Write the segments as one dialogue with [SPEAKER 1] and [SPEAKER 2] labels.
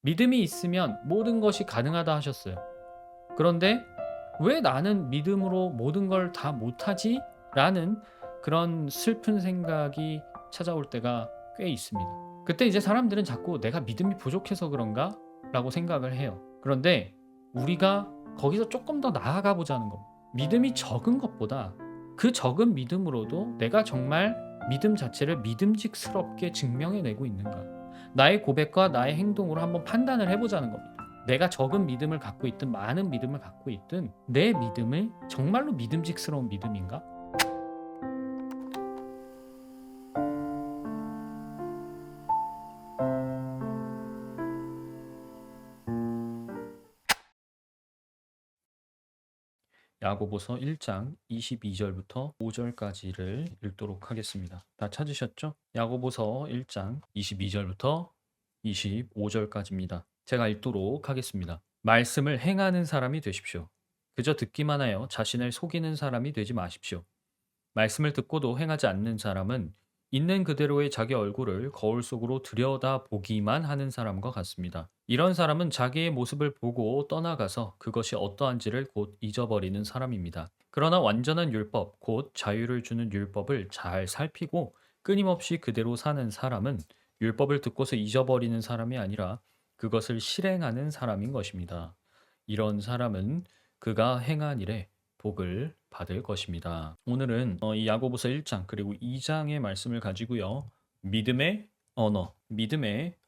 [SPEAKER 1] 믿음이 있으면 모든 것이 가능하다 하셨어요. 그런데 왜 나는 믿음으로 모든 걸 다 못하지? 라는 그런 슬픈 생각이 찾아올 때가 꽤 있습니다. 그때 이제 사람들은 자꾸 내가 믿음이 부족해서 그런가? 라고 생각을 해요. 그런데 우리가 거기서 조금 더 나아가 보자는 겁니다. 믿음이 적은 것보다 그 적은 믿음으로도 내가 정말 믿음 자체를 믿음직스럽게 증명해내고 있는가? 나의 고백과 나의 행동으로 한번 판단을 해보자는 겁니다. 내가 적은 믿음을 갖고 있든 많은 믿음을 갖고 있든 내 믿음이 정말로 믿음직스러운 믿음인가? 야고보서 1장 22절부터 5절까지를 읽도록 하겠습니다. 다 찾으셨죠? 야고보서 1장 22절부터 25절까지입니다. 제가 읽도록 하겠습니다. 말씀을 행하는 사람이 되십시오. 그저 듣기만 하여 자신을 속이는 사람이 되지 마십시오. 말씀을 듣고도 행하지 않는 사람은 있는 그대로의 자기 얼굴을 거울 속으로 들여다보기만 하는 사람과 같습니다. 이런 사람은 자기의 모습을 보고 떠나가서 그것이 어떠한지를 곧 잊어버리는 사람입니다. 그러나 완전한 율법, 곧 자유를 주는 율법을 잘 살피고 끊임없이 그대로 사는 사람은 율법을 듣고서 잊어버리는 사람이 아니라 그것을 실행하는 사람인 것입니다. 이런 사람은 그가 행한 일에 복을 받을 것입니다. 오늘은 이 야고보서 1장 그리고 2장의 말씀을 가지고요. 믿음의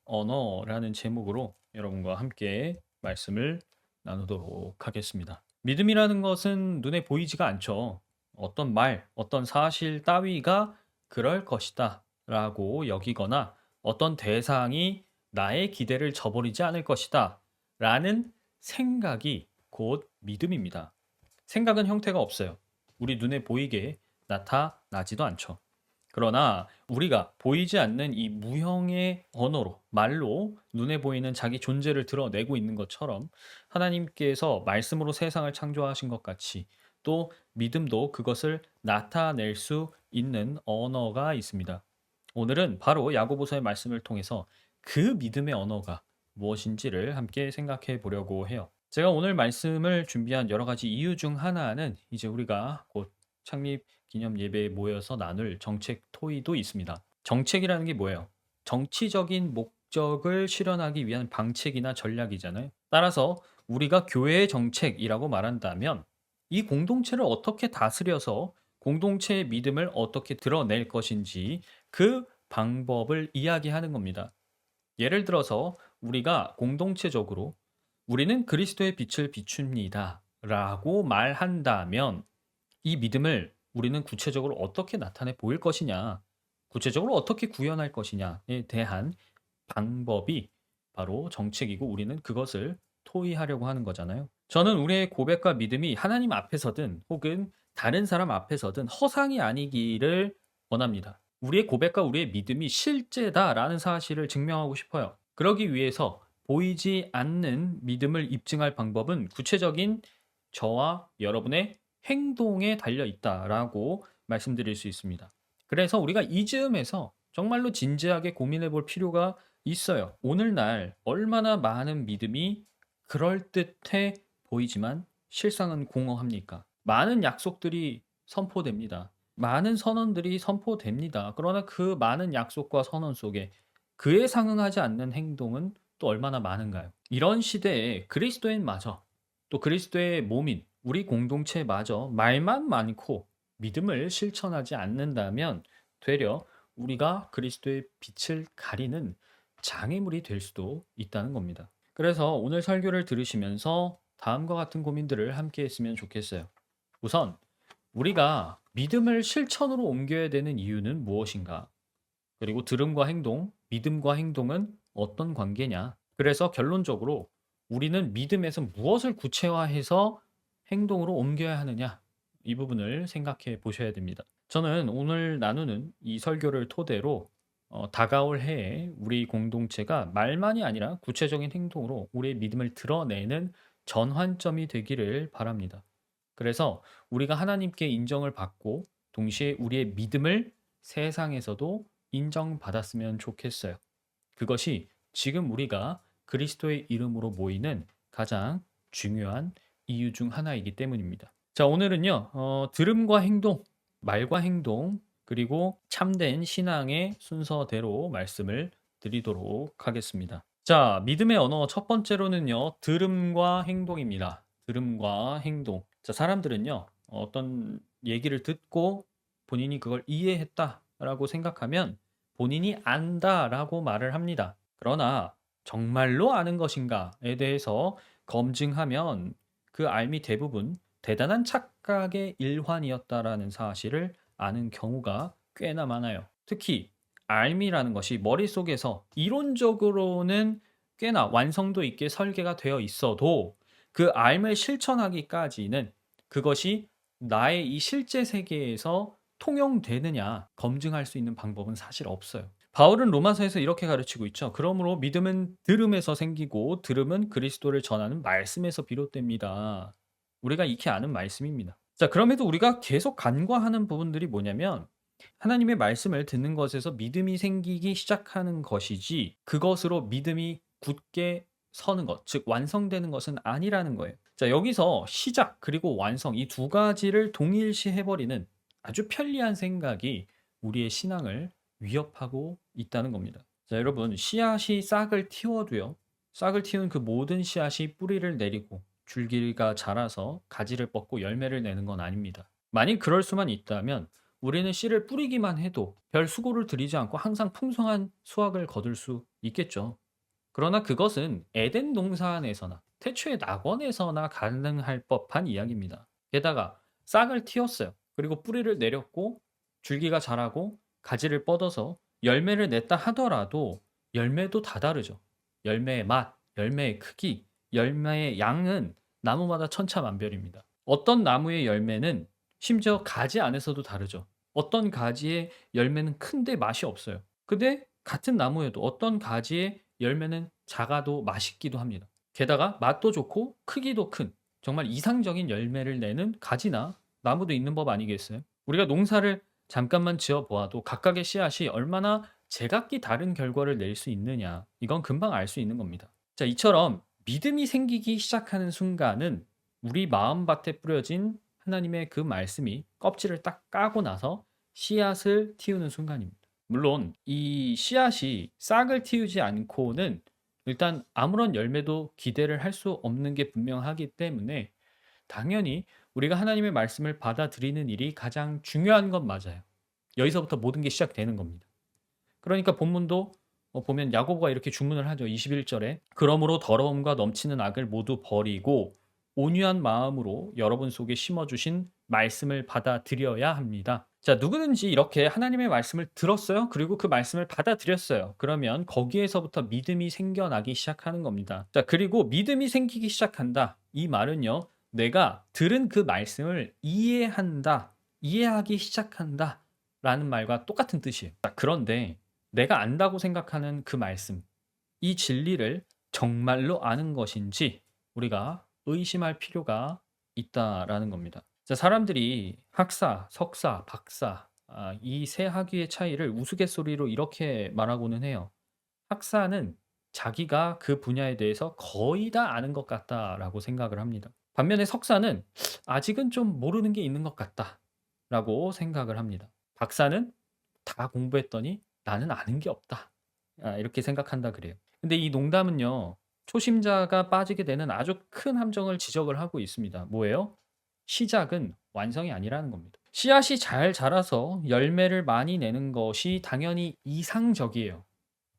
[SPEAKER 1] 언어라는 제목으로 여러분과 함께 말씀을 나누도록 하겠습니다. 믿음이라는 것은 눈에 보이지가 않죠. 어떤 말, 어떤 사실 따위가 그럴 것이다 라고 여기거나 어떤 대상이 나의 기대를 저버리지 않을 것이다 라는 생각이 곧 믿음입니다. 생각은 형태가 없어요. 우리 눈에 보이게 나타나지도 않죠. 그러나 우리가 보이지 않는 이 무형의 언어로, 말로 눈에 보이는 자기 존재를 드러내고 있는 것처럼 하나님께서 말씀으로 세상을 창조하신 것 같이 또 믿음도 그것을 나타낼 수 있는 언어가 있습니다. 오늘은 바로 야고보서의 말씀을 통해서 그 믿음의 언어가 무엇인지를 함께 생각해 보려고 해요. 제가 오늘 말씀을 준비한 여러 가지 이유 중 하나는 이제 우리가 곧 창립 기념 예배에 모여서 나눌 정책 토의도 있습니다. 정책이라는 게 뭐예요? 정치적인 목적을 실현하기 위한 방책이나 전략이잖아요. 따라서 우리가 교회의 정책이라고 말한다면 이 공동체를 어떻게 다스려서 공동체의 믿음을 어떻게 드러낼 것인지 그 방법을 이야기하는 겁니다. 예를 들어서 우리가 공동체적으로 우리는 그리스도의 빛을 비춥니다. 라고 말한다면 이 믿음을 우리는 구체적으로 어떻게 나타내 보일 것이냐, 구체적으로 어떻게 구현할 것이냐에 대한 방법이 바로 정책이고 우리는 그것을 토의하려고 하는 거잖아요. 저는 우리의 고백과 믿음이 하나님 앞에서든 혹은 다른 사람 앞에서든 허상이 아니기를 원합니다. 우리의 고백과 우리의 믿음이 실제다라는 사실을 증명하고 싶어요. 그러기 위해서 보이지 않는 믿음을 입증할 방법은 구체적인 저와 여러분의 행동에 달려 있다라고 말씀드릴 수 있습니다. 그래서 우리가 이 즈음에서 정말로 진지하게 고민해 볼 필요가 있어요. 오늘날 얼마나 많은 믿음이 그럴듯해 보이지만 실상은 공허합니까? 많은 약속들이 선포됩니다. 많은 선언들이 선포됩니다. 그러나 그 많은 약속과 선언 속에 그에 상응하지 않는 행동은 또 얼마나 많은가요? 이런 시대에 그리스도인마저 또 그리스도의 몸인 우리 공동체마저 말만 많고 믿음을 실천하지 않는다면 되려 우리가 그리스도의 빛을 가리는 장애물이 될 수도 있다는 겁니다. 그래서 오늘 설교를 들으시면서 다음과 같은 고민들을 함께 했으면 좋겠어요. 우선 우리가 믿음을 실천으로 옮겨야 되는 이유는 무엇인가? 그리고 들음과 행동, 믿음과 행동은 어떤 관계냐? 그래서 결론적으로 우리는 믿음에서 무엇을 구체화해서 행동으로 옮겨야 하느냐? 이 부분을 생각해 보셔야 됩니다. 저는 오늘 나누는 이 설교를 토대로 다가올 해에 우리 공동체가 말만이 아니라 구체적인 행동으로 우리의 믿음을 드러내는 전환점이 되기를 바랍니다. 그래서 우리가 하나님께 인정을 받고 동시에 우리의 믿음을 세상에서도 인정받았으면 좋겠어요. 그것이 지금 우리가 그리스도의 이름으로 모이는 가장 중요한 이유 중 하나이기 때문입니다. 자, 오늘은요, 들음과 행동, 말과 행동, 그리고 참된 신앙의 순서대로 말씀을 드리도록 하겠습니다. 자, 믿음의 언어 첫 번째로는요, 들음과 행동입니다. 들음과 행동. 자, 사람들은요, 어떤 얘기를 듣고 본인이 그걸 이해했다라고 생각하면 본인이 안다라고 말을 합니다. 그러나 정말로 아는 것인가에 대해서 검증하면 그 알미 대부분 대단한 착각의 일환이었다라는 사실을 아는 경우가 꽤나 많아요. 특히 알미라는 것이 머릿속에서 이론적으로는 꽤나 완성도 있게 설계가 되어 있어도 그 알을 실천하기까지는 그것이 나의 이 실제 세계에서 통용되느냐 검증할 수 있는 방법은 사실 없어요. 바울은 로마서에서 이렇게 가르치고 있죠. 그러므로 믿음은 들음에서 생기고 들음은 그리스도를 전하는 말씀에서 비롯됩니다. 우리가 익히 아는 말씀입니다. 자, 그럼에도 우리가 계속 간과하는 부분들이 뭐냐면 하나님의 말씀을 듣는 것에서 믿음이 생기기 시작하는 것이지 그것으로 믿음이 굳게 서는 것, 즉 완성되는 것은 아니라는 거예요. 자, 여기서 시작 그리고 완성 이 두 가지를 동일시 해버리는 아주 편리한 생각이 우리의 신앙을 위협하고 있다는 겁니다. 자, 여러분, 씨앗이 싹을 틔워도요. 싹을 틔운 그 모든 씨앗이 뿌리를 내리고 줄기가 자라서 가지를 뻗고 열매를 내는 건 아닙니다. 만일 그럴 수만 있다면 우리는 씨를 뿌리기만 해도 별 수고를 들이지 않고 항상 풍성한 수확을 거둘 수 있겠죠. 그러나 그것은 에덴 동산에서나 태초의 낙원에서나 가능할 법한 이야기입니다. 게다가 싹을 틔웠어요. 그리고 뿌리를 내렸고 줄기가 자라고 가지를 뻗어서 열매를 냈다 하더라도 열매도 다 다르죠. 열매의 맛, 열매의 크기, 열매의 양은 나무마다 천차만별입니다. 어떤 나무의 열매는 심지어 가지 안에서도 다르죠. 어떤 가지의 열매는 큰데 맛이 없어요. 근데 같은 나무에도 어떤 가지의 열매는 작아도 맛있기도 합니다. 게다가 맛도 좋고 크기도 큰 정말 이상적인 열매를 내는 가지나 나무도 있는 법 아니겠어요? 우리가 농사를 잠깐만 지어 보아도 각각의 씨앗이 얼마나 제각기 다른 결과를 낼 수 있느냐 이건 금방 알 수 있는 겁니다. 자, 이처럼 믿음이 생기기 시작하는 순간은 우리 마음밭에 뿌려진 하나님의 그 말씀이 껍질을 딱 까고 나서 씨앗을 틔우는 순간입니다. 물론 이 씨앗이 싹을 틔우지 않고는 일단 아무런 열매도 기대를 할 수 없는 게 분명하기 때문에 당연히 우리가 하나님의 말씀을 받아들이는 일이 가장 중요한 건 맞아요. 여기서부터 모든 게 시작되는 겁니다. 그러니까 본문도 보면 야고보가 이렇게 주문을 하죠. 21절에 그러므로 더러움과 넘치는 악을 모두 버리고 온유한 마음으로 여러분 속에 심어 주신 말씀을 받아들여야 합니다. 자, 누구든지 이렇게 하나님의 말씀을 들었어요. 그리고 그 말씀을 받아들였어요. 그러면 거기에서부터 믿음이 생겨나기 시작하는 겁니다. 자, 그리고 믿음이 생기기 시작한다. 이 말은요. 내가 들은 그 말씀을 이해한다. 이해하기 시작한다. 라는 말과 똑같은 뜻이에요. 자, 그런데 내가 안다고 생각하는 그 말씀, 이 진리를 정말로 아는 것인지 우리가 의심할 필요가 있다라는 겁니다. 자, 사람들이 학사, 석사, 박사 이 세 학위의 차이를 우스갯소리로 이렇게 말하고는 해요. 학사는 자기가 그 분야에 대해서 거의 다 아는 것 같다라고 생각을 합니다. 반면에 석사는 아직은 좀 모르는 게 있는 것 같다라고 생각을 합니다. 박사는 다 공부했더니 나는 아는 게 없다. 이렇게 생각한다 그래요. 근데 이 농담은요. 초심자가 빠지게 되는 아주 큰 함정을 지적을 하고 있습니다. 뭐예요? 시작은 완성이 아니라는 겁니다. 씨앗이 잘 자라서 열매를 많이 내는 것이 당연히 이상적이에요.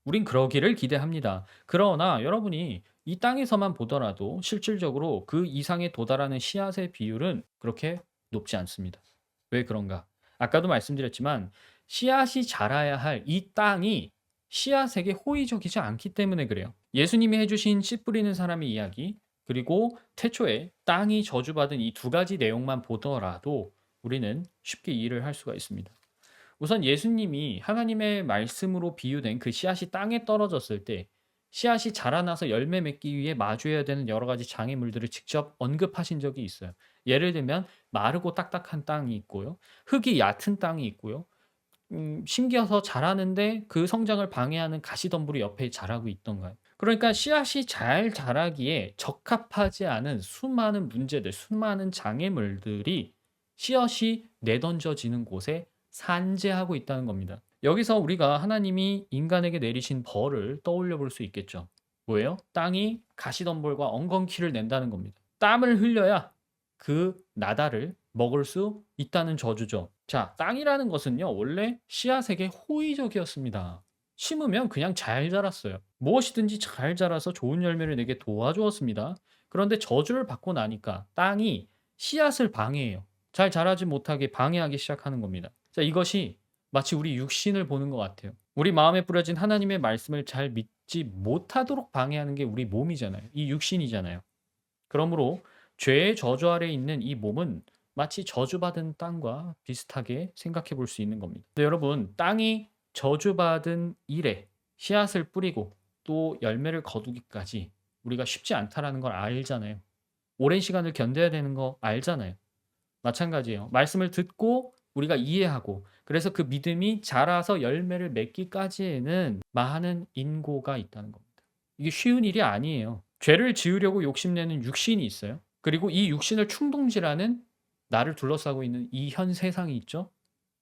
[SPEAKER 1] 우린 그러기를 기대합니다. 그러나 여러분이 이 땅에서만 보더라도 실질적으로 그 이상에 도달하는 씨앗의 비율은 그렇게 높지 않습니다. 왜 그런가? 아까도 말씀드렸지만 씨앗이 자라야 할 이 땅이 씨앗에게 호의적이지 않기 때문에 그래요. 예수님이 해주신 씨 뿌리는 사람의 이야기, 그리고 태초에 땅이 저주받은 이 두 가지 내용만 보더라도 우리는 쉽게 이해를 할 수가 있습니다. 우선 예수님이 하나님의 말씀으로 비유된 그 씨앗이 땅에 떨어졌을 때 씨앗이 자라나서 열매 맺기 위해 마주해야 되는 여러 가지 장애물들을 직접 언급하신 적이 있어요. 예를 들면 마르고 딱딱한 땅이 있고요. 흙이 얕은 땅이 있고요. 심겨서 자라는데 그 성장을 방해하는 가시덤불이 옆에 자라고 있던가요. 그러니까 씨앗이 잘 자라기에 적합하지 않은 수많은 문제들, 수많은 장애물들이 씨앗이 내던져지는 곳에 산재하고 있다는 겁니다. 여기서 우리가 하나님이 인간에게 내리신 벌을 떠올려 볼 수 있겠죠. 뭐예요? 땅이 가시덤불과 엉겅퀴를 낸다는 겁니다. 땀을 흘려야 그 나달을 먹을 수 있다는 저주죠. 자, 땅이라는 것은요, 원래 씨앗에게 호의적이었습니다. 심으면 그냥 잘 자랐어요. 무엇이든지 잘 자라서 좋은 열매를 내게 도와주었습니다. 그런데 저주를 받고 나니까 땅이 씨앗을 방해해요. 잘 자라지 못하게 방해하기 시작하는 겁니다. 자, 이것이 마치 우리 육신을 보는 것 같아요. 우리 마음에 뿌려진 하나님의 말씀을 잘 믿지 못하도록 방해하는 게 우리 몸이잖아요. 이 육신이잖아요. 그러므로 죄의 저주 아래 있는 이 몸은 마치 저주받은 땅과 비슷하게 생각해 볼 수 있는 겁니다. 근데 여러분, 땅이 저주받은 일에 씨앗을 뿌리고 또 열매를 거두기까지 우리가 쉽지 않다라는 걸 알잖아요. 오랜 시간을 견뎌야 되는 거 알잖아요. 마찬가지예요. 말씀을 듣고 우리가 이해하고 그래서 그 믿음이 자라서 열매를 맺기까지에는 많은 인고가 있다는 겁니다. 이게 쉬운 일이 아니에요. 죄를 지으려고 욕심내는 육신이 있어요. 그리고 이 육신을 충동질하는 나를 둘러싸고 있는 이 현 세상이 있죠.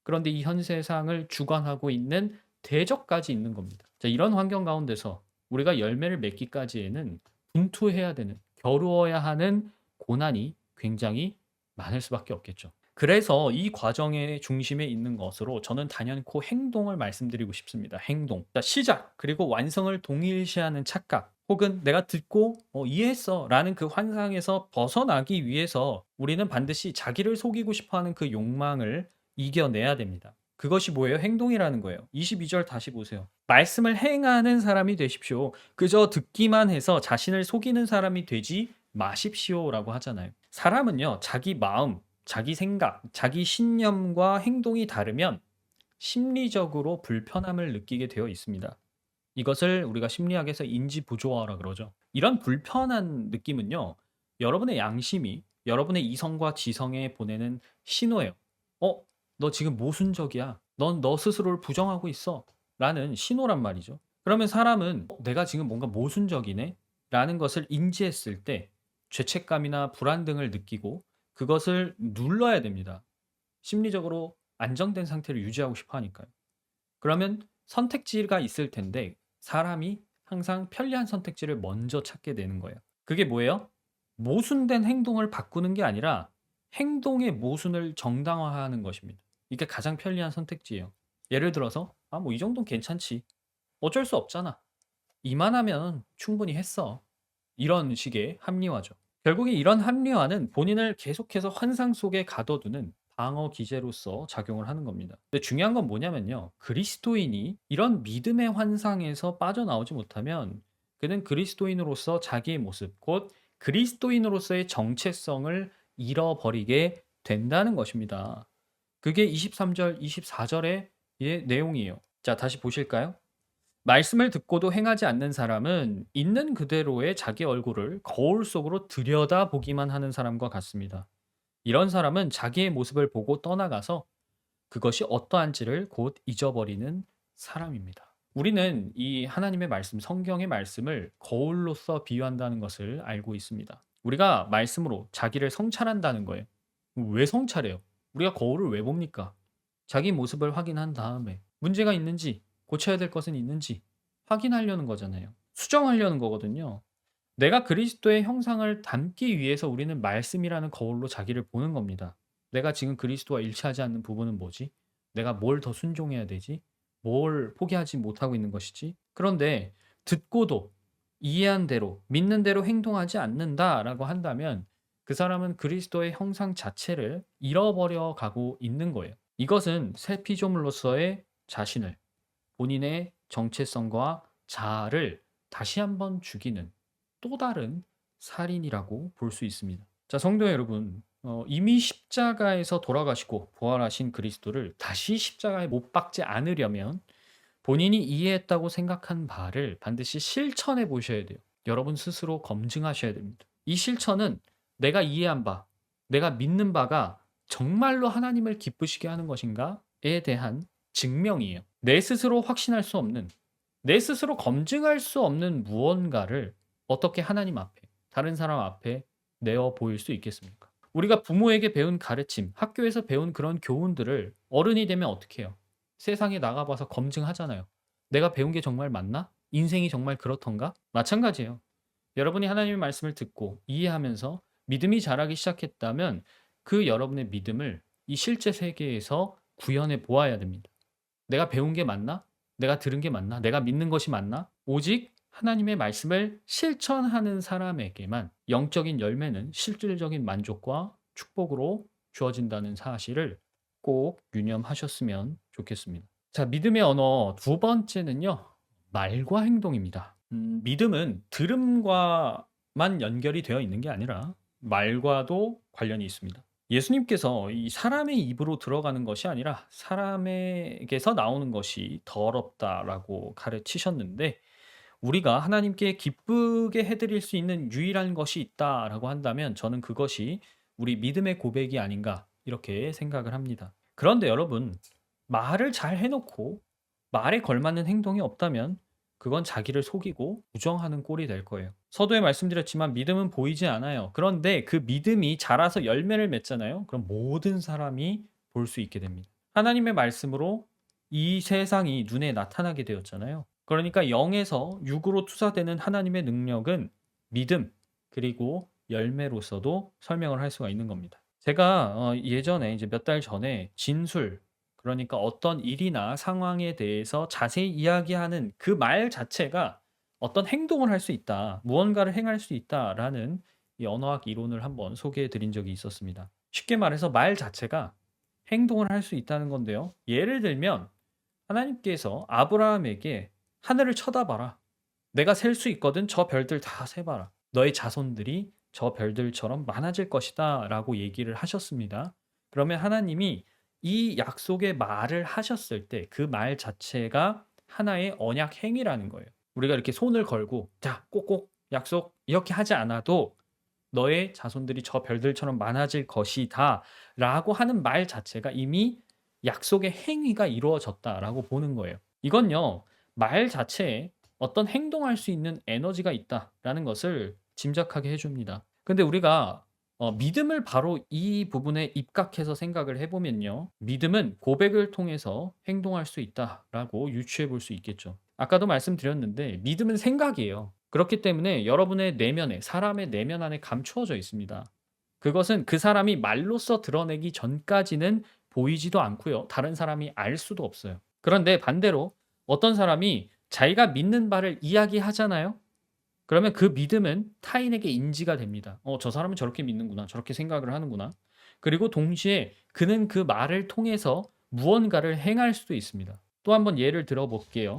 [SPEAKER 1] 그런데 이 현 세상을 주관하고 있는 대적까지 있는 겁니다. 자, 이런 환경 가운데서 우리가 열매를 맺기까지에는 분투해야 되는, 겨루어야 하는 고난이 굉장히 많을 수밖에 없겠죠. 그래서 이 과정의 중심에 있는 것으로 저는 단연코 행동을 말씀드리고 싶습니다. 행동. 자, 시작 그리고 완성을 동일시하는 착각 혹은 내가 듣고 이해했어 라는 그 환상에서 벗어나기 위해서 우리는 반드시 자기를 속이고 싶어하는 그 욕망을 이겨내야 됩니다. 그것이 뭐예요? 행동이라는 거예요. 22절 다시 보세요. 말씀을 행하는 사람이 되십시오. 그저 듣기만 해서 자신을 속이는 사람이 되지 마십시오라고 하잖아요. 사람은요, 자기 마음, 자기 생각, 자기 신념과 행동이 다르면 심리적으로 불편함을 느끼게 되어 있습니다. 이것을 우리가 심리학에서 인지 부조화라 그러죠. 이런 불편한 느낌은요, 여러분의 양심이 여러분의 이성과 지성에 보내는 신호예요. 어, 너 지금 모순적이야. 넌 너 스스로를 부정하고 있어. 라는 신호란 말이죠. 그러면 사람은 내가 지금 뭔가 모순적이네? 라는 것을 인지했을 때 죄책감이나 불안 등을 느끼고 그것을 눌러야 됩니다. 심리적으로 안정된 상태를 유지하고 싶어 하니까요. 그러면 선택지가 있을 텐데 사람이 항상 편리한 선택지를 먼저 찾게 되는 거예요. 그게 뭐예요? 모순된 행동을 바꾸는 게 아니라 행동의 모순을 정당화하는 것입니다. 이게 가장 편리한 선택지예요. 예를 들어서 뭐 이 정도는 괜찮지. 어쩔 수 없잖아. 이만하면 충분히 했어. 이런 식의 합리화죠. 결국에 이런 합리화는 본인을 계속해서 환상 속에 가둬두는 방어 기제로서 작용을 하는 겁니다. 근데 중요한 건 뭐냐면요. 그리스도인이 이런 믿음의 환상에서 빠져나오지 못하면 그는 그리스도인으로서 자기의 모습, 곧 그리스도인으로서의 정체성을 잃어버리게 된다는 것입니다. 그게 23절, 24절의 내용이에요. 자, 다시 보실까요? 말씀을 듣고도 행하지 않는 사람은 있는 그대로의 자기 얼굴을 거울 속으로 들여다보기만 하는 사람과 같습니다. 이런 사람은 자기의 모습을 보고 떠나가서 그것이 어떠한지를 곧 잊어버리는 사람입니다. 우리는 이 하나님의 말씀, 성경의 말씀을 거울로서 비유한다는 것을 알고 있습니다. 우리가 말씀으로 자기를 성찰한다는 거예요. 왜 성찰해요? 우리가 거울을 왜 봅니까? 자기 모습을 확인한 다음에 문제가 있는지, 고쳐야 될 것은 있는지 확인하려는 거잖아요. 수정하려는 거거든요. 내가 그리스도의 형상을 담기 위해서 우리는 말씀이라는 거울로 자기를 보는 겁니다. 내가 지금 그리스도와 일치하지 않는 부분은 뭐지? 내가 뭘 더 순종해야 되지? 뭘 포기하지 못하고 있는 것이지? 그런데 듣고도 이해한 대로, 믿는 대로 행동하지 않는다라고 한다면 그 사람은 그리스도의 형상 자체를 잃어버려 가고 있는 거예요. 이것은 새 피조물로서의 자신을, 본인의 정체성과 자아를 다시 한번 죽이는 또 다른 살인이라고 볼 수 있습니다. 자, 성도 여러분, 이미 십자가에서 돌아가시고 부활하신 그리스도를 다시 십자가에 못 박지 않으려면 본인이 이해했다고 생각한 바를 반드시 실천해 보셔야 돼요. 여러분 스스로 검증하셔야 됩니다. 이 실천은 내가 이해한 바, 내가 믿는 바가 정말로 하나님을 기쁘시게 하는 것인가에 대한 증명이에요. 내 스스로 확신할 수 없는 내 스스로 검증할 수 없는 무언가를 어떻게 하나님 앞에, 다른 사람 앞에 내어 보일 수 있겠습니까? 우리가 부모에게 배운 가르침, 학교에서 배운 그런 교훈들을 어른이 되면 어떻게 해요? 세상에 나가봐서 검증하잖아요. 내가 배운 게 정말 맞나? 인생이 정말 그렇던가? 마찬가지예요. 여러분이 하나님의 말씀을 듣고 이해하면서 믿음이 자라기 시작했다면 그 여러분의 믿음을 이 실제 세계에서 구현해 보아야 됩니다. 내가 배운 게 맞나? 내가 들은 게 맞나? 내가 믿는 것이 맞나? 오직 하나님의 말씀을 실천하는 사람에게만 영적인 열매는 실질적인 만족과 축복으로 주어진다는 사실을 꼭 유념하셨으면 좋겠습니다. 자, 믿음의 언어 두 번째는요. 말과 행동입니다. 믿음은 들음과만 연결이 되어 있는 게 아니라 말과도 관련이 있습니다. 예수님께서 이 사람의 입으로 들어가는 것이 아니라 사람에게서 나오는 것이 더럽다라고 가르치셨는데, 우리가 하나님께 기쁘게 해드릴 수 있는 유일한 것이 있다라고 한다면 저는 그것이 우리 믿음의 고백이 아닌가 이렇게 생각을 합니다. 그런데 여러분, 말을 잘 해놓고 말에 걸맞는 행동이 없다면 그건 자기를 속이고 부정하는 꼴이 될 거예요. 서두에 말씀드렸지만 믿음은 보이지 않아요. 그런데 그 믿음이 자라서 열매를 맺잖아요. 그럼 모든 사람이 볼 수 있게 됩니다. 하나님의 말씀으로 이 세상이 눈에 나타나게 되었잖아요. 그러니까 0에서 6으로 투사되는 하나님의 능력은 믿음 그리고 열매로서도 설명을 할 수가 있는 겁니다. 제가 예전에 이제 몇 달 전에 진술, 그러니까 어떤 일이나 상황에 대해서 자세히 이야기하는 그 말 자체가 어떤 행동을 할 수 있다, 무언가를 행할 수 있다라는 이 언어학 이론을 한번 소개해 드린 적이 있었습니다. 쉽게 말해서 말 자체가 행동을 할 수 있다는 건데요. 예를 들면 하나님께서 아브라함에게 하늘을 쳐다봐라. 내가 셀 수 있거든. 저 별들 다 세봐라. 너의 자손들이 저 별들처럼 많아질 것이다. 라고 얘기를 하셨습니다. 그러면 하나님이 이 약속의 말을 하셨을 때 그 말 자체가 하나의 언약 행위라는 거예요. 우리가 이렇게 손을 걸고 자, 꼭꼭 약속 이렇게 하지 않아도 너의 자손들이 저 별들처럼 많아질 것이다. 라고 하는 말 자체가 이미 약속의 행위가 이루어졌다라고 보는 거예요. 이건요, 말 자체에 어떤 행동할 수 있는 에너지가 있다라는 것을 짐작하게 해줍니다. 근데 우리가 믿음을 바로 이 부분에 입각해서 생각을 해보면요. 믿음은 고백을 통해서 행동할 수 있다라고 유추해 볼 수 있겠죠. 아까도 말씀드렸는데 믿음은 생각이에요. 그렇기 때문에 여러분의 내면에, 사람의 내면 안에 감추어져 있습니다. 그것은 그 사람이 말로써 드러내기 전까지는 보이지도 않고요. 다른 사람이 알 수도 없어요. 그런데 반대로 어떤 사람이 자기가 믿는 바를 이야기하잖아요. 그러면 그 믿음은 타인에게 인지가 됩니다. 저 사람은 저렇게 믿는구나. 저렇게 생각을 하는구나. 그리고 동시에 그는 그 말을 통해서 무언가를 행할 수도 있습니다. 또 한번 예를 들어 볼게요.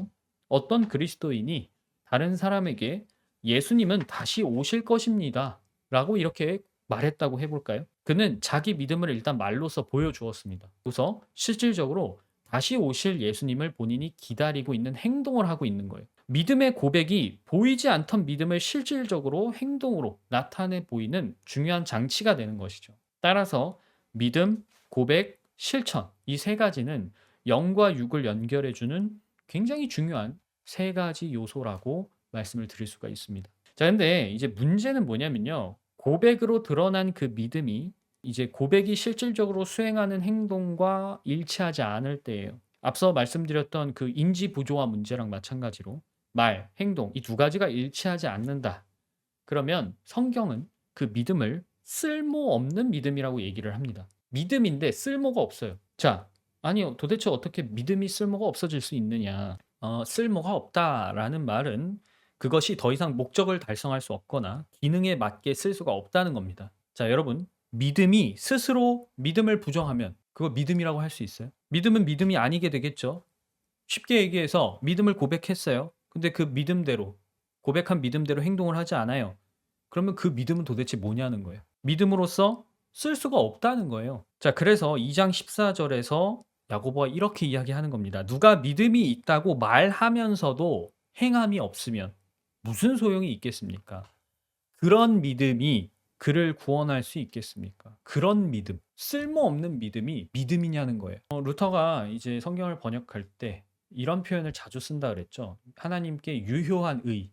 [SPEAKER 1] 어떤 그리스도인이 다른 사람에게 예수님은 다시 오실 것입니다. 라고 이렇게 말했다고 해볼까요? 그는 자기 믿음을 일단 말로써 보여주었습니다. 그래서 실질적으로 다시 오실 예수님을 본인이 기다리고 있는 행동을 하고 있는 거예요. 믿음의 고백이 보이지 않던 믿음을 실질적으로 행동으로 나타내 보이는 중요한 장치가 되는 것이죠. 따라서 믿음, 고백, 실천 이 세 가지는 영과 육을 연결해 주는 굉장히 중요한 세 가지 요소라고 말씀을 드릴 수가 있습니다. 자, 근데 이제 문제는 뭐냐면요. 고백으로 드러난 그 믿음이 이제 고백이 실질적으로 수행하는 행동과 일치하지 않을 때예요. 앞서 말씀드렸던 그 인지 부조화 문제랑 마찬가지로 말, 행동 이 두 가지가 일치하지 않는다. 그러면 성경은 그 믿음을 쓸모없는 믿음이라고 얘기를 합니다. 믿음인데 쓸모가 없어요. 자, 아니요. 도대체 어떻게 믿음이 쓸모가 없어질 수 있느냐? 쓸모가 없다라는 말은 그것이 더 이상 목적을 달성할 수 없거나 기능에 맞게 쓸 수가 없다는 겁니다. 자, 여러분, 믿음이 스스로 믿음을 부정하면 그거 믿음이라고 할 수 있어요? 믿음은 믿음이 아니게 되겠죠. 쉽게 얘기해서 믿음을 고백했어요. 근데 그 믿음대로, 고백한 믿음대로 행동을 하지 않아요. 그러면 그 믿음은 도대체 뭐냐는 거예요. 믿음으로써 쓸 수가 없다는 거예요. 자, 그래서 2장 14절에서 야고보가 이렇게 이야기하는 겁니다. 누가 믿음이 있다고 말하면서도 행함이 없으면 무슨 소용이 있겠습니까? 그런 믿음이 그를 구원할 수 있겠습니까? 그런 믿음, 쓸모없는 믿음이 믿음이냐는 거예요. 루터가 이제 성경을 번역할 때 이런 표현을 자주 쓴다 그랬죠. 하나님께 유효한 의.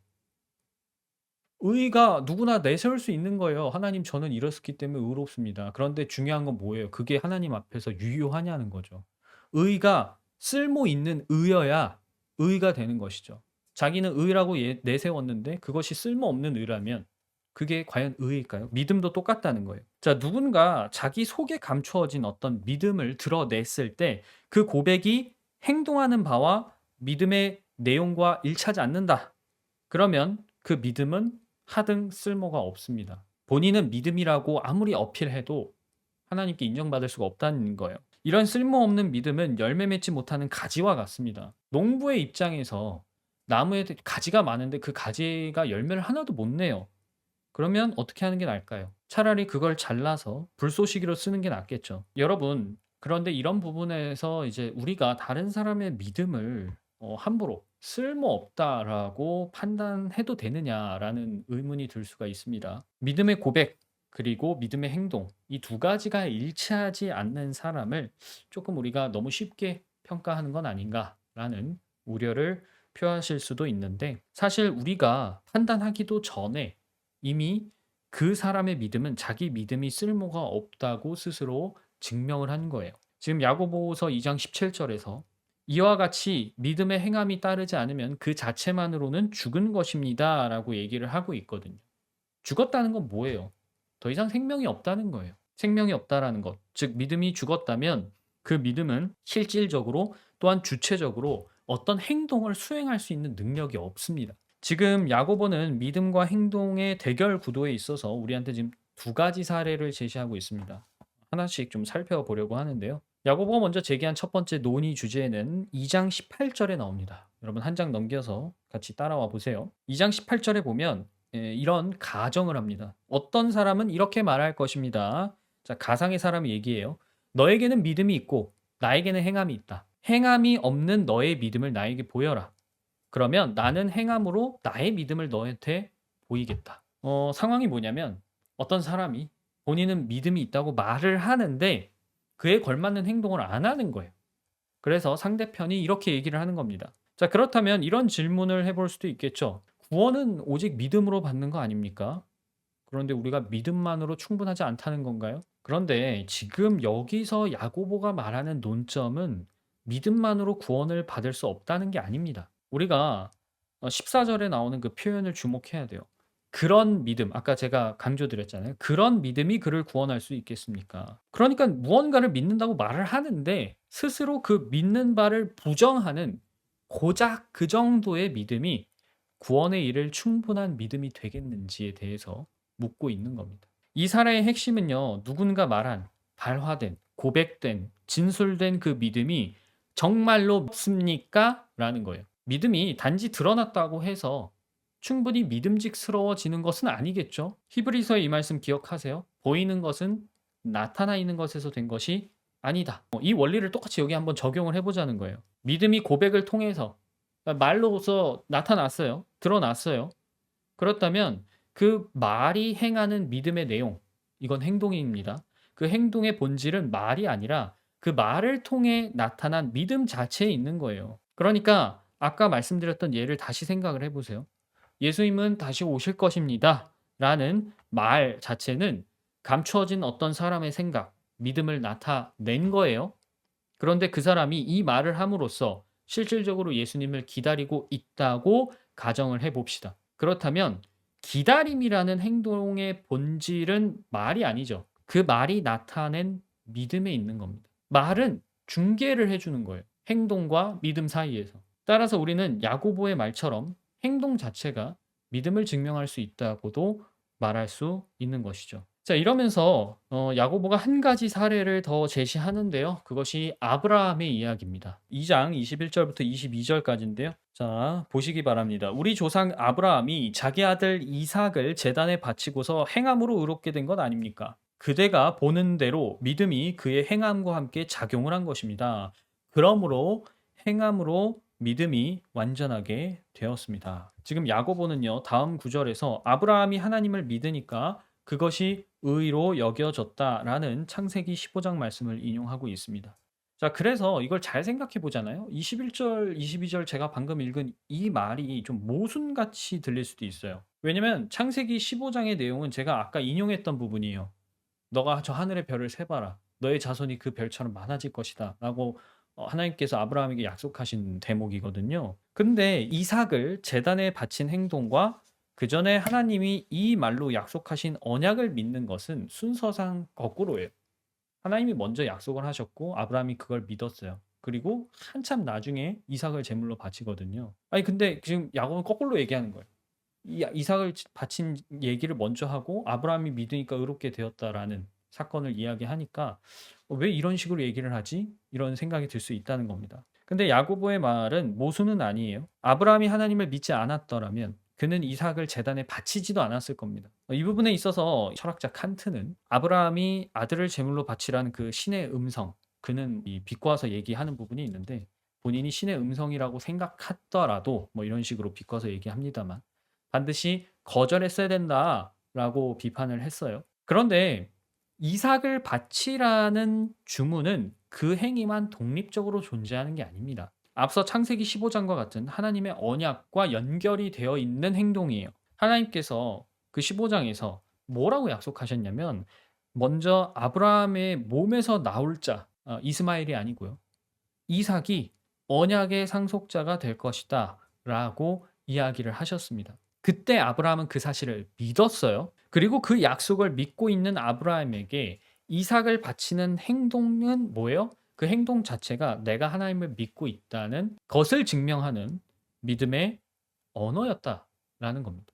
[SPEAKER 1] 의가 누구나 내세울 수 있는 거예요. "하나님 저는 이렇기 때문에 의롭습니다." 그런데 중요한 건 뭐예요? 그게 하나님 앞에서 유효하냐는 거죠. 의가 쓸모 있는 의여야 의가 되는 것이죠. 자기는 의라고 내세웠는데 그것이 쓸모없는 의라면 그게 과연 의일까요? 믿음도 똑같다는 거예요. 자, 누군가 자기 속에 감추어진 어떤 믿음을 드러냈을 때 그 고백이 행동하는 바와 믿음의 내용과 일치하지 않는다. 그러면 그 믿음은 하등 쓸모가 없습니다. 본인은 믿음이라고 아무리 어필해도 하나님께 인정받을 수가 없다는 거예요. 이런 쓸모없는 믿음은 열매 맺지 못하는 가지와 같습니다. 농부의 입장에서 나무에 가지가 많은데 그 가지가 열매를 하나도 못 내요. 그러면 어떻게 하는 게 나을까요? 차라리 그걸 잘라서 불쏘시개로 쓰는 게 낫겠죠. 여러분, 그런데 이런 부분에서 이제 우리가 다른 사람의 믿음을 함부로 쓸모없다라고 판단해도 되느냐라는 의문이 들 수가 있습니다. 믿음의 고백 그리고 믿음의 행동 이 두 가지가 일치하지 않는 사람을 조금 우리가 너무 쉽게 평가하는 건 아닌가라는 우려를 표하실 수도 있는데 사실 우리가 판단하기도 전에 이미 그 사람의 믿음은 자기 믿음이 쓸모가 없다고 스스로 증명을 한 거예요. 지금 야고보서 2장 17 절에서 "이와 같이 믿음의 행함이 따르지 않으면 그 자체만으로는 죽은 것입니다."라고 얘기를 하고 있거든요. 죽었다는 건 뭐예요? 더 이상 생명이 없다는 거예요. 생명이 없다라는 것. 즉 믿음이 죽었다면 그 믿음은 실질적으로 또한 주체적으로 어떤 행동을 수행할 수 있는 능력이 없습니다. 지금 야고보는 믿음과 행동의 대결 구도에 있어서 우리한테 지금 두 가지 사례를 제시하고 있습니다. 하나씩 좀 살펴보려고 하는데요. 야고보가 먼저 제기한 첫 번째 논의 주제는 2장 18 절에 나옵니다. 여러분 한 장 넘겨서 같이 따라와 보세요. 2장 18 절에 보면 이런 가정을 합니다. 어떤 사람은 이렇게 말할 것입니다. 자, 가상의 사람이 얘기해요. "너에게는 믿음이 있고 나에게는 행함이 있다. 행함이 없는 너의 믿음을 나에게 보여라. 그러면 나는 행함으로 나의 믿음을 너한테 보이겠다." 상황이 뭐냐면 어떤 사람이 본인은 믿음이 있다고 말을 하는데 그에 걸맞는 행동을 안 하는 거예요. 그래서 상대편이 이렇게 얘기를 하는 겁니다. 자, 그렇다면 이런 질문을 해볼 수도 있겠죠. 구원은 오직 믿음으로 받는 거 아닙니까? 그런데 우리가 믿음만으로 충분하지 않다는 건가요? 그런데 지금 여기서 야고보가 말하는 논점은 믿음만으로 구원을 받을 수 없다는 게 아닙니다. 우리가 14절에 나오는 그 표현을 주목해야 돼요. 그런 믿음, 아까 제가 강조드렸잖아요. 그런 믿음이 그를 구원할 수 있겠습니까? 그러니까 무언가를 믿는다고 말을 하는데 스스로 그 믿는 바를 부정하는 고작 그 정도의 믿음이 구원에 이를 충분한 믿음이 되겠는지에 대해서 묻고 있는 겁니다. 이 사례의 핵심은요, 누군가 말한 발화된, 고백된, 진술된 그 믿음이 정말로 믿습니까? 라는 거예요. 믿음이 단지 드러났다고 해서 충분히 믿음직스러워지는 것은 아니겠죠. 히브리서의 이 말씀 기억하세요. 보이는 것은 나타나 있는 것에서 된 것이 아니다. 이 원리를 똑같이 여기 한번 적용을 해보자는 거예요. 믿음이 고백을 통해서 말로서 나타났어요. 드러났어요. 그렇다면 그 말이 행하는 믿음의 내용, 이건 행동입니다. 그 행동의 본질은 말이 아니라 그 말을 통해 나타난 믿음 자체에 있는 거예요. 그러니까 아까 말씀드렸던 예를 다시 생각을 해보세요. 예수님은 다시 오실 것입니다. 라는 말 자체는 감추어진 어떤 사람의 생각, 믿음을 나타낸 거예요. 그런데 그 사람이 이 말을 함으로써 실질적으로 예수님을 기다리고 있다고 가정을 해 봅시다. 그렇다면 기다림이라는 행동의 본질은 말이 아니죠. 그 말이 나타낸 믿음에 있는 겁니다. 말은 중개를 해 주는 거예요. 행동과 믿음 사이에서. 따라서 우리는 야고보의 말처럼 행동 자체가 믿음을 증명할 수 있다고도 말할 수 있는 것이죠. 자, 이러면서 야고보가 한 가지 사례를 더 제시하는데요. 그것이 아브라함의 이야기입니다. 2장 21 절부터 22 절까지인데요. 자, 보시기 바랍니다. "우리 조상 아브라함이 자기 아들 이삭을 제단에 바치고서 행함으로 의롭게 된 것 아닙니까? 그대가 보는 대로 믿음이 그의 행함과 함께 작용을 한 것입니다. 그러므로 행함으로 믿음이 완전하게 되었습니다." 지금 야고보는요, 다음 구절에서 아브라함이 하나님을 믿으니까 그것이 의로 여겨졌다라는 창세기 15장 말씀을 인용하고 있습니다. 자, 그래서 이걸 잘 생각해 보잖아요. 21절, 22절 제가 방금 읽은 이 말이 좀 모순같이 들릴 수도 있어요. 왜냐면 창세기 15 장의 내용은 제가 아까 인용했던 부분이에요. "너가 저 하늘의 별을 세 봐라. 너의 자손이 그 별처럼 많아질 것이다."라고 하나님께서 아브라함에게 약속하신 대목이거든요. 근데 이삭을 제단에 바친 행동과 그전에 하나님이 이 말로 약속하신 언약을 믿는 것은 순서상 거꾸로예요. 하나님이 먼저 약속을 하셨고 아브라함이 그걸 믿었어요. 그리고 한참 나중에 이삭을 제물로 바치거든요. 아니 근데 지금 야곱은 거꾸로 얘기하는 거예요. 이 이삭을 바친 얘기를 먼저 하고 아브라함이 믿으니까 의롭게 되었다라는 사건을 이야기하니까 '왜 이런 식으로 얘기를 하지?' 이런 생각이 들 수 있다는 겁니다. 근데 야고보의 말은 모순은 아니에요. 아브라함이 하나님을 믿지 않았더라면 그는 이삭을 제단에 바치지도 않았을 겁니다. 이 부분에 있어서 철학자 칸트는 아브라함이 아들을 제물로 바치라는 그 신의 음성, 그는 이 비꼬아서 얘기하는 부분이 있는데 본인이 신의 음성이라고 생각하더라도 뭐 이런 식으로 비꼬아서 얘기합니다만 반드시 "거절했어야 된다."라고 비판을 했어요. 그런데 이삭을 바치라는 주문은 그 행위만 독립적으로 존재하는 게 아닙니다. 앞서 창세기 15 장과 같은 하나님의 언약과 연결이 되어 있는 행동이에요. 하나님께서 그 15 장에서 뭐라고 약속하셨냐면 먼저 아브라함의 몸에서 나올 자 이스마엘이 아니고요. "이삭이 언약의 상속자가 될 것이다."라고 이야기를 하셨습니다. 그때 아브라함은 그 사실을 믿었어요. 그리고 그 약속을 믿고 있는 아브라함에게 이삭을 바치는 행동은 뭐예요? 그 행동 자체가 내가 하나님을 믿고 있다는 것을 증명하는 믿음의 언어였다라는 겁니다.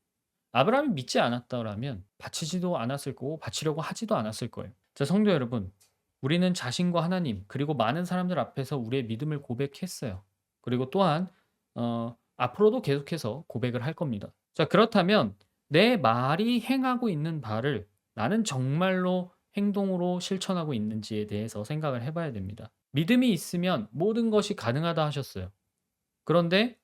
[SPEAKER 1] 아브라함이 믿지 않았더라면 바치지도 않았을 거고 바치려고 하지도 않았을 거예요. 자, 성도 여러분, 우리는 자신과 하나님 그리고 많은 사람들 앞에서 우리의 믿음을 고백했어요. 그리고 또한 앞으로도 계속해서 고백을 할 겁니다. 자, 그렇다면 내 말이 행하고 있는 바를 나는 정말로 행동으로 실천하고 있는지에 대해서 생각을 해봐야 됩니다. 믿음이 있으면 모든 것이 가능하다 하셨어요. 그런데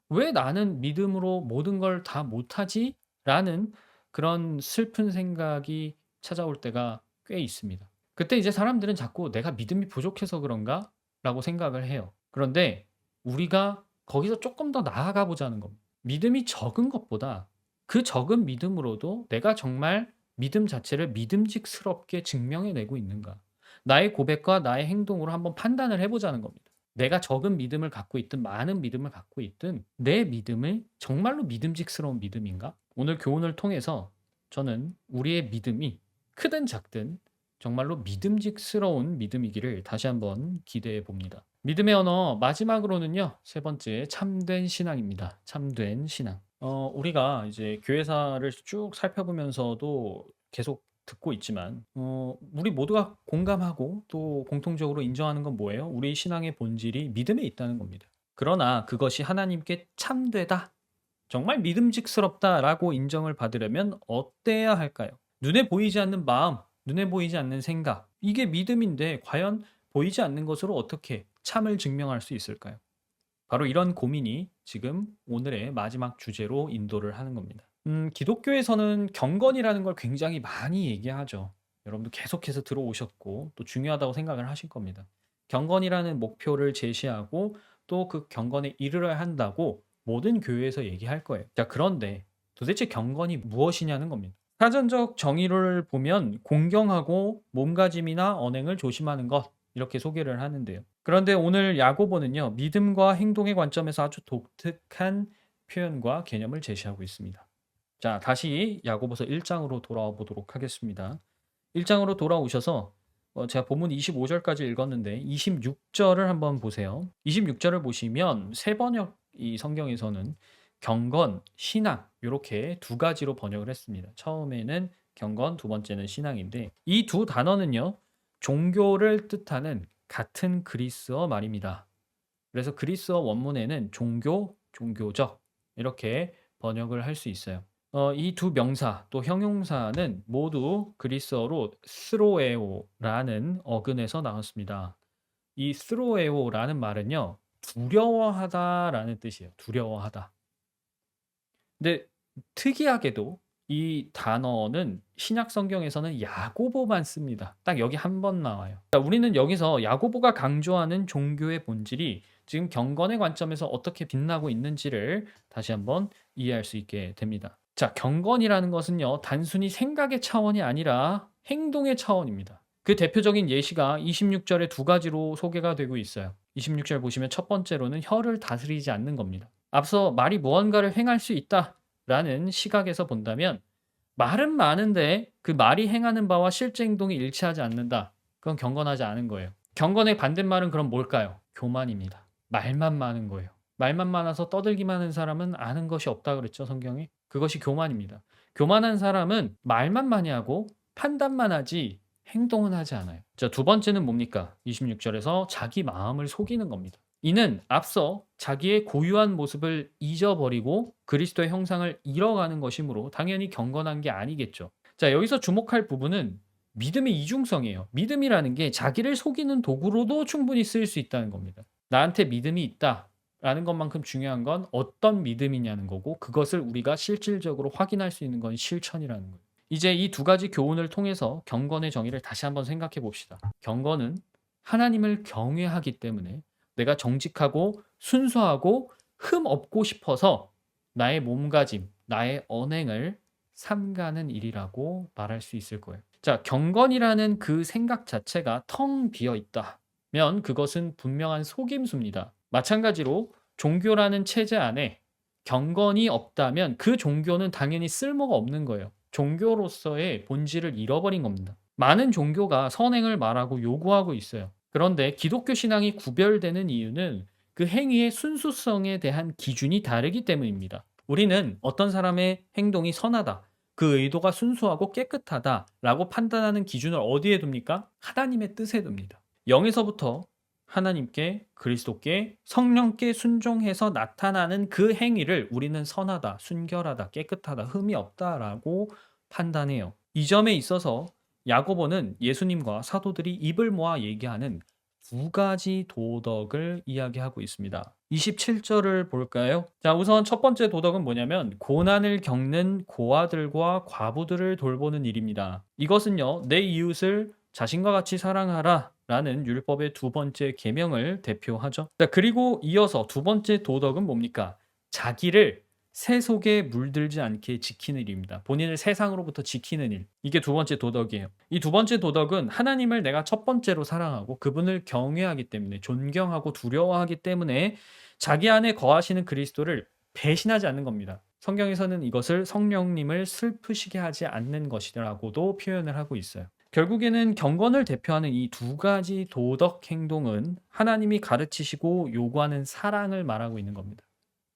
[SPEAKER 1] '왜 나는 믿음으로 모든 걸 다 못하지?' 라는 그런 슬픈 생각이 찾아올 때가 꽤 있습니다. 그때 이제 사람들은 자꾸 '내가 믿음이 부족해서 그런가?'라고 생각을 해요. 그런데 우리가 거기서 쪼끔 더 나아가 보자는 겁니다. 믿음이 적은 것보다 그 적은 믿음으로도 내가 정말 믿음 자체를 믿음직스럽게 증명해 내고 있는가. 나의 고백과 나의 행동으로 한번 판단을 해 보자는 겁니다. 내가 적은 믿음을 갖고 있든 많은 믿음을 갖고 있든 내 믿음이 정말로 믿음직스러운 믿음인가? 오늘 교훈을 통해서 저는 우리의 믿음이 크든 작든 정말로 믿음직스러운 믿음이기를 다시 한번 기대해 봅니다. 믿음의 언어 마지막으로는요. 세 번째 참된 신앙입니다. 참된 신앙. 우리가 이제 교회사를 쭉 살펴보면서도 계속 듣고 있지만 우리 모두가 공감하고 또 공통적으로 인정하는 건 뭐예요? 우리 신앙의 본질이 믿음에 있다는 겁니다. 그러나 그것이 하나님께 참되다, 정말 믿음직스럽다라고 인정을 받으려면 어때야 할까요? 눈에 보이지 않는 마음, 눈에 보이지 않는 생각, 이게 믿음인데 과연 보이지 않는 것으로 어떻게 참을 증명할 수 있을까요? 바로 이런 고민이 지금 오늘의 마지막 주제로 인도를 하는 겁니다. 기독교에서는 경건이라는 걸 굉장히 많이 얘기하죠. 여러분도 계속해서 들어오셨고 또 중요하다고 생각을 하실 겁니다. 경건이라는 목표를 제시하고 또 그 경건에 이르러야 한다고 모든 교회에서 얘기할 거예요. 자, 그런데 도대체 경건이 무엇이냐는 겁니다. 사전적 정의를 보면 공경하고 몸가짐이나 언행을 조심하는 것 이렇게 소개를 하는데요. 그런데 오늘 야고보는요. 믿음과 행동의 관점에서 아주 독특한 표현과 개념을 제시하고 있습니다. 자, 다시 야고보서 1 장으로 돌아와 보도록 하겠습니다. 1 장으로 돌아오셔서 제가 본문 25 절까지 읽었는데 26 절을 한번 보세요. 26 절을 보시면 세 번역 이 성경에서는 경건, 신앙 요렇게 두 가지로 번역을 했습니다. 처음에는 경건, 두 번째는 신앙인데 이 두 단어는요. 종교를 뜻하는 같은 그리스어 말입니다. 그래서 그리스어 원문에는 종교, 종교적 이렇게 번역을 할 수 있어요. 이 두 명사 또 형용사는 모두 그리스어로 스로에오라는 어근에서 나왔습니다. 이 스로에오라는 말은요. 두려워하다라는 뜻이에요. 두려워하다. 근데 특이하게도 이 단어는 신약 성경에서는 야고보만 씁니다. 딱 여기 한 번 나와요. 자, 우리는 여기서 야고보가 강조하는 종교의 본질이 지금 경건의 관점에서 어떻게 빛나고 있는지를 다시 한번 이해할 수 있게 됩니다. 자, 경건이라는 것은요, 단순히 생각의 차원이 아니라 행동의 차원입니다. 그 대표적인 예시가 26절에 두 가지로 소개가 되고 있어요. 26절 보시면 첫 번째로는 혀를 다스리지 않는 겁니다. 앞서 말이 무언가를 행할 수 있다 라는 시각에서 본다면 말은 많은데 그 말이 행하는 바와 실제 행동이 일치하지 않는다. 그건 경건하지 않은 거예요. 경건의 반대말은 그럼 뭘까요? 교만입니다. 말만 많은 거예요. 말만 많아서 떠들기만 하는 사람은 아는 것이 없다 그랬죠, 성경에. 그것이 교만입니다. 교만한 사람은 말만 많이 하고 판단만 하지 행동은 하지 않아요. 자, 두 번째는 뭡니까? 26절에서 자기 마음을 속이는 겁니다. 이는 앞서 자기의 고유한 모습을 잊어버리고 그리스도의 형상을 잃어가는 것이므로 당연히 경건한 게 아니겠죠. 자, 여기서 주목할 부분은 믿음의 이중성이에요. 믿음이라는 게 자기를 속이는 도구로도 충분히 쓰일 수 있다는 겁니다. 나한테 믿음이 있다라는 것만큼 중요한 건 어떤 믿음이냐는 거고, 그것을 우리가 실질적으로 확인할 수 있는 건 실천이라는 거예요. 이제 이 두 가지 교훈을 통해서 경건의 정의를 다시 한번 생각해 봅시다. 경건은 하나님을 경외하기 때문에 내가 정직하고 순수하고 흠 없고 싶어서 나의 몸가짐, 나의 언행을 삼가는 일이라고 말할 수 있을 거예요. 자, 경건이라는 그 생각 자체가 텅 비어 있다면 그것은 분명한 속임수입니다. 마찬가지로 종교라는 체제 안에 경건이 없다면 그 종교는 당연히 쓸모가 없는 거예요. 종교로서의 본질을 잃어버린 겁니다. 많은 종교가 선행을 말하고 요구하고 있어요. 그런데 기독교 신앙이 구별되는 이유는 그 행위의 순수성에 대한 기준이 다르기 때문입니다. 우리는 어떤 사람의 행동이 선하다, 그 의도가 순수하고 깨끗하다라고 판단하는 기준을 어디에 둡니까? 하나님의 뜻에 둡니다. 0에서부터 하나님께, 그리스도께, 성령께 순종해서 나타나는 그 행위를 우리는 선하다, 순결하다, 깨끗하다, 흠이 없다라고 판단해요. 이 점에 있어서 야고보는 예수님과 사도들이 입을 모아 얘기하는 두 가지 도덕을 이야기하고 있습니다. 27절을 볼까요? 자, 우선 첫 번째 도덕은 뭐냐면 고난을 겪는 고아들과 과부들을 돌보는 일입니다. 이것은요, 내 이웃을 자신과 같이 사랑하라 라는 율법의 두 번째 계명을 대표하죠. 자, 그리고 이어서 두 번째 도덕은 뭡니까? 자기를 새 속에 물들지 않게 지키는 일입니다. 본인을 세상으로부터 지키는 일. 이게 두 번째 도덕이에요. 이 두 번째 도덕은 하나님을 내가 첫 번째로 사랑하고 그분을 경외하기 때문에, 존경하고 두려워하기 때문에 자기 안에 거하시는 그리스도를 배신하지 않는 겁니다. 성경에서는 이것을 성령님을 슬프시게 하지 않는 것이라고도 표현을 하고 있어요. 결국에는 경건을 대표하는 이 두 가지 도덕 행동은 하나님이 가르치시고 요구하는 사랑을 말하고 있는 겁니다.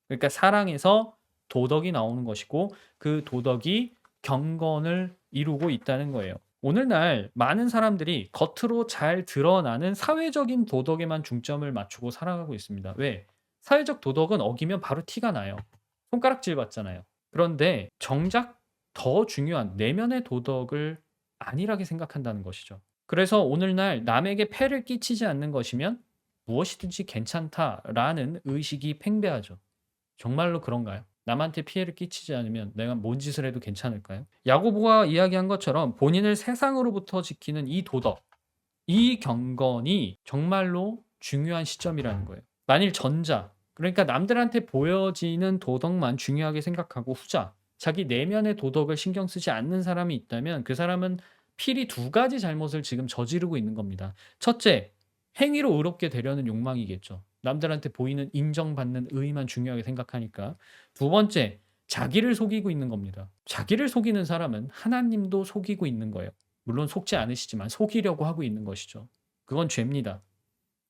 [SPEAKER 1] 그러니까 사랑에서 도덕이 나오는 것이고 그 도덕이 경건을 이루고 있다는 거예요. 오늘날 많은 사람들이 겉으로 잘 드러나는 사회적인 도덕에만 중점을 맞추고 살아가고 있습니다. 왜? 사회적 도덕은 어기면 바로 티가 나요. 손가락질 받잖아요. 그런데 정작 더 중요한 내면의 도덕을 안일하게 생각한다는 것이죠. 그래서 오늘날 남에게 폐를 끼치지 않는 것이면 무엇이든지 괜찮다라는 의식이 팽배하죠. 정말로 그런가요? 남한테 피해를 끼치지 않으면 내가 뭔 짓을 해도 괜찮을까요? 야고보가 이야기한 것처럼 본인을 세상으로부터 지키는 이 도덕, 이 경건이 정말로 중요한 시점이라는 거예요. 만일 전자, 그러니까 남들한테 보여지는 도덕만 중요하게 생각하고 후자, 자기 내면의 도덕을 신경 쓰지 않는 사람이 있다면 그 사람은 필히 두 가지 잘못을 지금 저지르고 있는 겁니다. 첫째, 행위로 의롭게 되려는 욕망이겠죠. 남들한테 보이는 인정받는 의의만 중요하게 생각하니까. 두 번째, 자기를 속이고 있는 겁니다. 자기를 속이는 사람은 하나님도 속이고 있는 거예요. 물론 속지 않으시지만 속이려고 하고 있는 것이죠. 그건 죄입니다.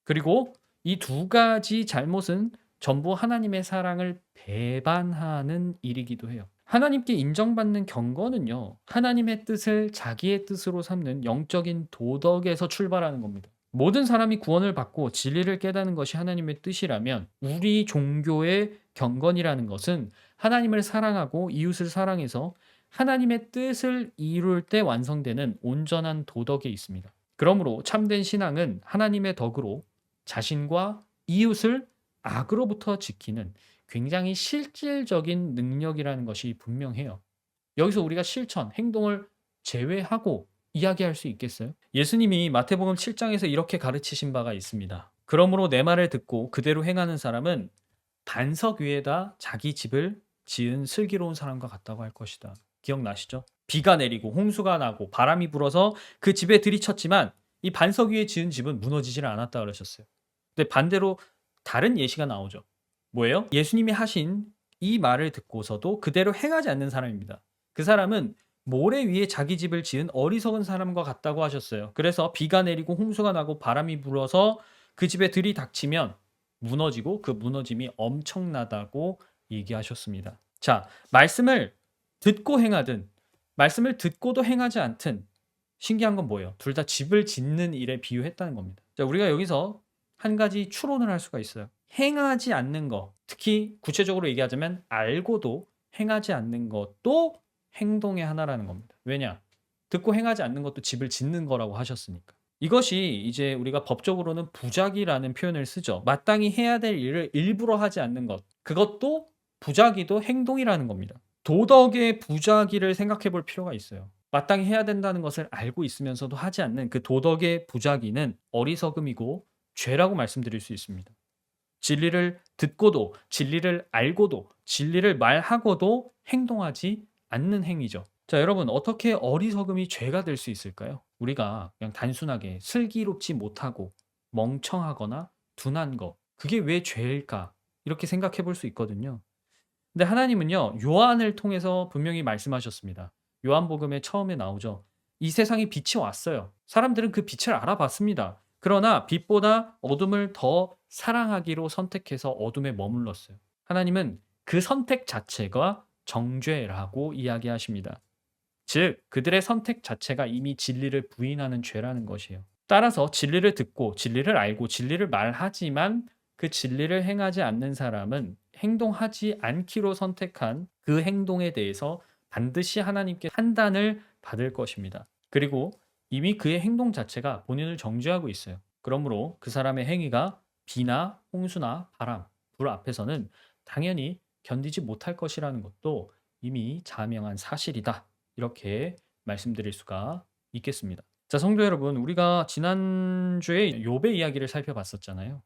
[SPEAKER 1] 그리고 이 두 가지 잘못은 전부 하나님의 사랑을 배반하는 일이기도 해요. 하나님께 인정받는 경건은요, 하나님의 뜻을 자기의 뜻으로 삼는 영적인 도덕에서 출발하는 겁니다. 모든 사람이 구원을 받고 진리를 깨닫는 것이 하나님의 뜻이라면 우리 종교의 경건이라는 것은 하나님을 사랑하고 이웃을 사랑해서 하나님의 뜻을 이룰 때 완성되는 온전한 도덕에 있습니다. 그러므로 참된 신앙은 하나님의 덕으로 자신과 이웃을 악으로부터 지키는 굉장히 실질적인 능력이라는 것이 분명해요. 여기서 우리가 실천, 행동을 제외하고 이야기할 수 있겠어요? 예수님이 마태복음 7장에서 이렇게 가르치신 바가 있습니다. 그러므로 내 말을 듣고 그대로 행하는 사람은 반석 위에다 자기 집을 지은 슬기로운 사람과 같다고 할 것이다. 기억나시죠? 비가 내리고 홍수가 나고 바람이 불어서 그 집에 들이쳤지만 이 반석 위에 지은 집은 무너지질 않았다 그러셨어요. 근데 반대로 다른 예시가 나오죠. 뭐예요? 예수님이 하신 이 말을 듣고서도 그대로 행하지 않는 사람입니다. 그 사람은 모래 위에 자기 집을 지은 어리석은 사람과 같다고 하셨어요. 그래서 비가 내리고 홍수가 나고 바람이 불어서 그 집에 들이닥치면 무너지고 그 무너짐이 엄청나다고 얘기하셨습니다. 자, 말씀을 듣고 행하든 말씀을 듣고도 행하지 않든 신기한 건 뭐예요? 둘 다 집을 짓는 일에 비유했다는 겁니다. 자, 우리가 여기서 한 가지 추론을 할 수가 있어요. 행하지 않는 것, 특히 구체적으로 얘기하자면 알고도 행하지 않는 것도 행동의 하나라는 겁니다. 왜냐? 듣고 행하지 않는 것도 집을 짓는 거라고 하셨으니까. 이것이 이제 우리가 법적으로는 부작위라는 표현을 쓰죠. 마땅히 해야 될 일을 일부러 하지 않는 것. 그것도 부작위도 행동이라는 겁니다. 도덕의 부작위를 생각해 볼 필요가 있어요. 마땅히 해야 된다는 것을 알고 있으면서도 하지 않는 그 도덕의 부작위는 어리석음이고 죄라고 말씀드릴 수 있습니다. 진리를 듣고도, 진리를 알고도, 진리를 말하고도 행동하지 않는 행위죠. 자, 여러분, 어떻게 어리석음이 죄가 될 수 있을까요? 우리가 그냥 단순하게 슬기롭지 못하고 멍청하거나 둔한 거, 그게 왜 죄일까? 이렇게 생각해 볼 수 있거든요. 근데 하나님은요, 요한을 통해서 분명히 말씀하셨습니다. 요한복음에 처음에 나오죠. 이 세상에 빛이 왔어요. 사람들은 그 빛을 알아봤습니다. 그러나 빛보다 어둠을 더 사랑하기로 선택해서 어둠에 머물렀어요. 하나님은 그 선택 자체가 정죄라고 이야기하십니다. 즉, 그들의 선택 자체가 이미 진리를 부인하는 죄라는 것이에요. 따라서 진리를 듣고, 진리를 알고, 진리를 말하지만 그 진리를 행하지 않는 사람은 행동하지 않기로 선택한 그 행동에 대해서 반드시 하나님께 판단을 받을 것입니다. 그리고 이미 그의 행동 자체가 본인을 정죄하고 있어요. 그러므로 그 사람의 행위가 비나 홍수나 바람, 불 앞에서는 당연히 견디지 못할 것이라는 것도 이미 자명한 사실이다. 이렇게 말씀드릴 수가 있겠습니다. 자, 성도 여러분, 우리가 지난주에 욥의 이야기를 살펴봤었잖아요.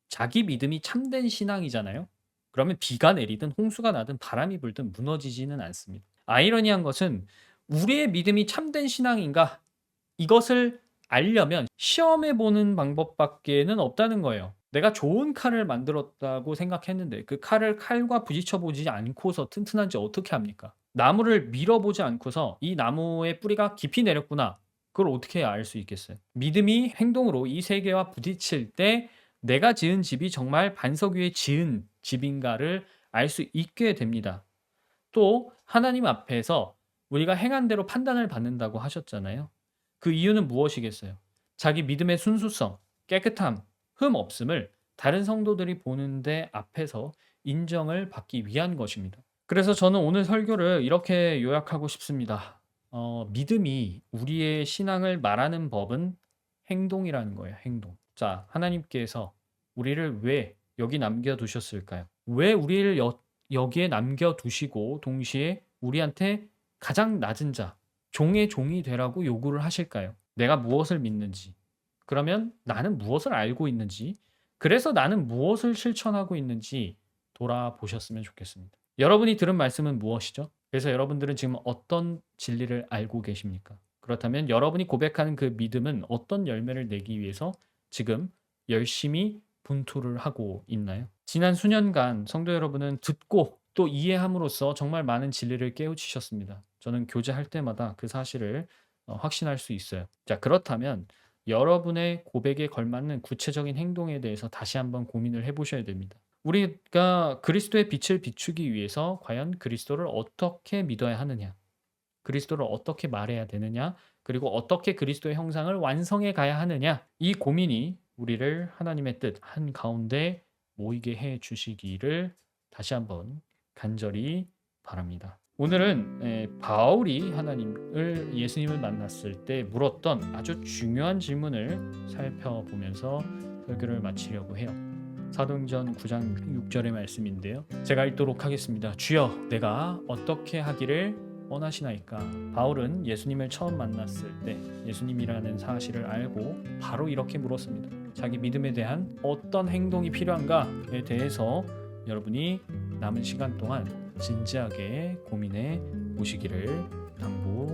[SPEAKER 1] 자기 믿음이 참된 신앙이잖아요. 그러면 비가 내리든 홍수가 나든 바람이 불든 무너지지는 않습니다. 아이러니한 것은 우리의 믿음이 참된 신앙인가? 이것을 알려면 시험해 보는 방법밖에는 없다는 거예요. 내가 좋은 칼을 만들었다고 생각했는데 그 칼을 칼과 부딪혀 보지 않고서 튼튼한지 어떻게 합니까? 나무를 밀어보지 않고서 이 나무의 뿌리가 깊이 내렸구나. 그걸 어떻게 알 수 있겠어요? 믿음이 행동으로 이 세계와 부딪힐 때 내가 지은 집이 정말 반석 위에 지은 집인가를 알 수 있게 됩니다. 또 하나님 앞에서 우리가 행한 대로 판단을 받는다고 하셨잖아요. 그 이유는 무엇이겠어요? 자기 믿음의 순수성, 깨끗함, 흠 없음을 다른 성도들이 보는데 앞에서 인정을 받기 위한 것입니다. 그래서 저는 오늘 설교를 이렇게 요약하고 싶습니다. 믿음이 우리의 신앙을 말하는 법은 행동이라는 거예요. 행동. 자, 하나님께서 우리를 왜 여기 남겨두셨을까요? 왜 우리를 여기에 남겨두시고 동시에 우리한테 가장 낮은 자, 종의 종이 되라고 요구를 하실까요? 내가 무엇을 믿는지, 그러면 나는 무엇을 알고 있는지, 그래서 나는 무엇을 실천하고 있는지 돌아보셨으면 좋겠습니다. 여러분이 들은 말씀은 무엇이죠? 그래서 여러분들은 지금 어떤 진리를 알고 계십니까? 그렇다면 여러분이 고백하는 그 믿음은 어떤 열매를 내기 위해서 지금 열심히 분투를 하고 있나요? 지난 수년간 성도 여러분은 듣고 또 이해함으로써 정말 많은 진리를 깨우치셨습니다. 저는 교제할 때마다 그 사실을 확신할 수 있어요. 자, 그렇다면 여러분의 고백에 걸맞는 구체적인 행동에 대해서 다시 한번 고민을 해보셔야 됩니다. 우리가 그리스도의 빛을 비추기 위해서 과연 그리스도를 어떻게 믿어야 하느냐, 그리스도를 어떻게 말해야 되느냐, 그리고 어떻게 그리스도의 형상을 완성해 가야 하느냐, 이 고민이 우리를 하나님의 뜻 한가운데 모이게 해 주시기를 다시 한번 간절히 바랍니다. 오늘은 바울이 예수님을 만났을 때 물었던 아주 중요한 질문을 살펴보면서 설교를 마치려고 해요. 사도행전 9장 6절의 말씀인데요. 제가 읽도록 하겠습니다. 주여, 내가 어떻게 하기를 뻔하시나이까. 바울은 예수님을 처음 만났을 때 예수님이라는 사실을 알고 바로 이렇게 물었습니다. 자기 믿음에 대한 어떤 행동이 필요한가에 대해서 여러분이 남은 시간 동안 진지하게 고민해 보시기를 당부드립니다.